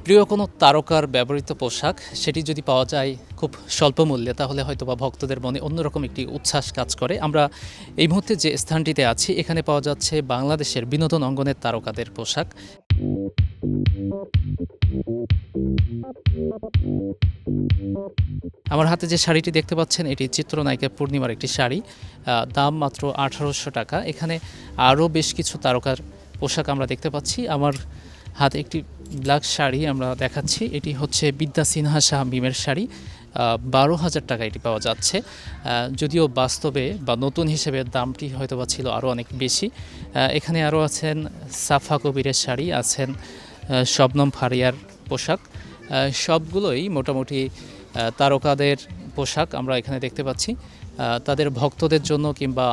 প্রিয় কোনো তারকার ব্যবহৃত পোশাক সেটি যদি পাওয়া যায় খুব স্বল্প মূল্যে, তাহলে হয়তো বা ভক্তদের মনে অন্যরকম একটি উচ্ছ্বাস কাজ করে। আমরা এই মুহূর্তে যে স্থানটিতে আছি, এখানে পাওয়া যাচ্ছে বাংলাদেশের বিনোদন অঙ্গনের তারকাদের পোশাক। আমার হাতে যে শাড়িটি দেখতে পাচ্ছেন, এটি চিত্রনায়িকা পূর্ণিমার একটি শাড়ি। দাম মাত্র 1800 টাকা। এখানে আরও বেশ কিছু তারকার পোশাক আমরা দেখতে পাচ্ছি। আমার হাতে একটি ব্ল্যাক শাড়ি আমরা দেখাচ্ছি, এটি হচ্ছে বিদ্যা সিনহা শাহ মিমের শাড়ি। 12,000 টাকা এটি পাওয়া যাচ্ছে। যদিও বাস্তবে বা নতুন হিসেবে দামটি হয়তো বা ছিল আরও অনেক বেশি। এখানে আরও আছেন সাফা কবিরের শাড়ি, আছেন শবনম ফারিয়ার পোশাক। সবগুলোই মোটামুটি তারকাদের পোশাক আমরা এখানে দেখতে পাচ্ছি। তাদের ভক্তদের জন্য কিংবা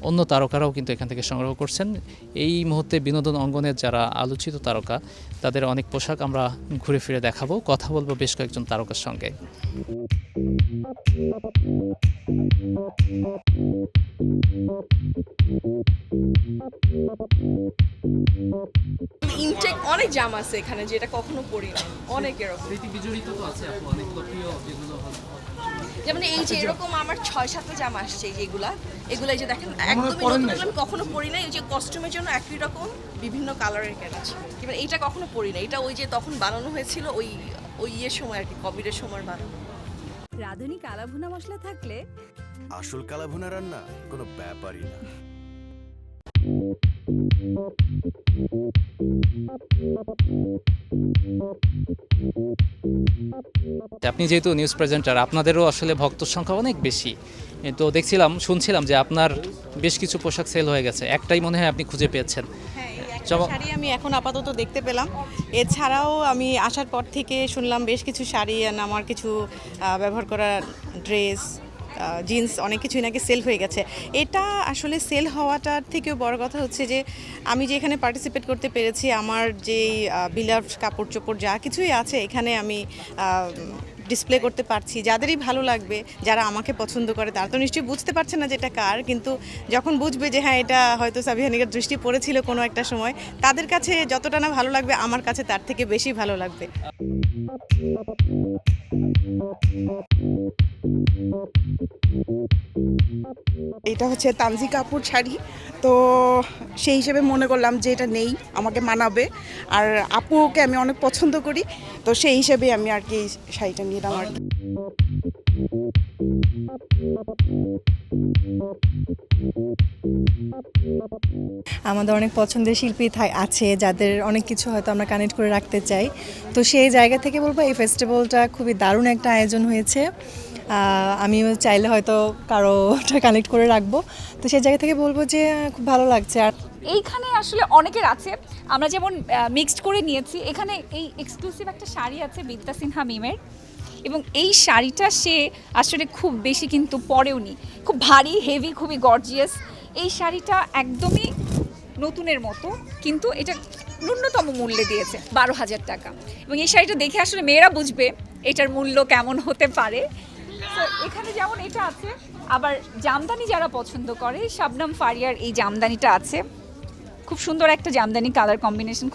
অন্য তারকারাও কিন্তু এখান থেকে সংগ্রহ করছেন। এই মুহূর্তে বিনোদন অঙ্গনের যারা আলোচিত তারকা, তাদের অনেক পোশাক আমরা ঘুরে ফিরে দেখাবো, কথা বলবো বেশ কয়েকজন তারকার সঙ্গে। ইনটেক অনেক জাম আছে এখানে, যেটা কখনো পড়ি না। অনেক এরকম যেমন এই যে এরকম আমার 6-7টা জামা আসছে, যেগুলা এগুলো এই যে দেখেন একদমই নতুন, আমি কখনো পরি না। এই যে কস্টিউমের জন্য একই রকম বিভিন্ন কালারের কেটেছে, এবার এইটা কখনো পরি না। এটা ওই যে তখন বানানো হয়েছিল ওই ইয়ের সময় আর কি, কোভিডের সময় বানানো। রাঁধুনি কালাভুনা মশলা থাকলে আসল কালাভুনা রান্না কোনো ব্যাপারই না। আপনি যেহেতু নিউজ প্রেজেন্টার, আপনাদেরও আসলে ভক্ত সংখ্যা অনেক বেশি। তো শুনছিলাম যে আপনার বেশ কিছু পোশাক সেল হয়ে গেছে, একটাই মনে হয় আপনি খুঁজে পেয়েছেন। হ্যাঁ, এই একটা শাড়ি আমি এখন আপাতত দেখতে পেলাম। এছাড়াও আমি আসার পর থেকে শুনলাম বেশ কিছু শাড়ি আর আমার কিছু ব্যবহার করা ড্রেস, জিন্স, অনেক কিছুই নাকি সেল হয়ে গেছে। এটা আসলে সেল হওয়াটার থেকেও বড় কথা হচ্ছে যে আমি যে এখানে পার্টিসিপেট করতে পেরেছি, আমার যেই বিলাভড কাপড় চোপড় যা কিছুই আছে এখানে আমি ডিসপ্লে করতে পারছি। যাদেরই ভালো লাগবে, যারা আমাকে পছন্দ করে, তারা তো নিশ্চয়ই বুঝতে পারছে না যে এটা কার, কিন্তু যখন বুঝবে যে হ্যাঁ এটা হয়তো সাবিহানিকার দৃষ্টি পড়েছিল কোনো একটা সময়, তাদের কাছে যতটা না ভালো লাগবে, আমার কাছে তার থেকে বেশি ভালো লাগবে। এটা হচ্ছে তানজি কাপুর শাড়ি, তো সেই হিসেবে মনে করলাম যে এটা নেই, আমাকে মানাবে। আর আপুকে আমি অনেক পছন্দ করি, তো সেই হিসেবে আমি আর কি শাড়িটা নিলাম আর কি। আমাদের অনেক পছন্দের শিল্পী আছে, যাদের অনেক কিছু হয়তো আমরা কানেক্ট করে রাখতে চাই। তো সেই জায়গা থেকে বলবো এই ফেস্টিভ্যালটা খুবই দারুণ একটা আয়োজন হয়েছে। আমিও চাইলে হয়তো কারোটা কানেক্ট করে রাখবো। তো সেই জায়গা থেকে বলবো যে খুব ভালো লাগছে। আর এইখানে আসলে অনেকের আছে, আমরা যেমন মিক্সড করে নিয়েছি। এখানে এই এক্সক্লুসিভ একটা শাড়ি আছে বিদ্যা সিনহা মিমের, এবং এই শাড়িটা সে আসলে খুব বেশি কিন্তু পরেওনি, খুব ভারী হেভি, খুবই গর্জিয়াস। এই শাড়িটা একদমই নতুনের মতো, কিন্তু এটা ন্যূনতম মূল্যে দিয়েছে 12,000 টাকা। এবং এই শাড়িটা দেখে আসলে মেয়েরা বুঝবে এটার মূল্য কেমন হতে পারে। তো এখানে যেমন এটা আছে, আবার জামদানি যারা পছন্দ করে, শবনম ফারিয়ার এই জামদানিটা আছে, খুব সুন্দর একটা জামদানি কালার কম্বিনেশন।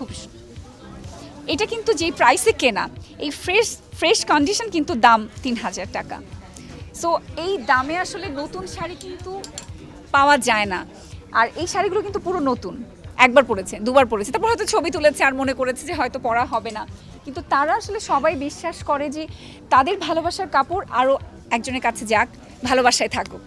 এটা কিন্তু যেই প্রাইসে কেনা, এই ফ্রেশ কন্ডিশন কিন্তু দাম 3,000 টাকা। সো এই দামে আসলে নতুন শাড়ি কিন্তু পাওয়া যায় না। আর এই শাড়িগুলো কিন্তু পুরো নতুন, একবার পরেছে, দুবার পরেছে, তারপর হয়তো ছবি তুলেছে আর মনে করেছে যে হয়তো পরা হবে না। কিন্তু তারা আসলে সবাই বিশ্বাস করে যে তাদের ভালোবাসার কাপড় আরও একজনের কাছে যাক, ভালোবাসায় থাকুক।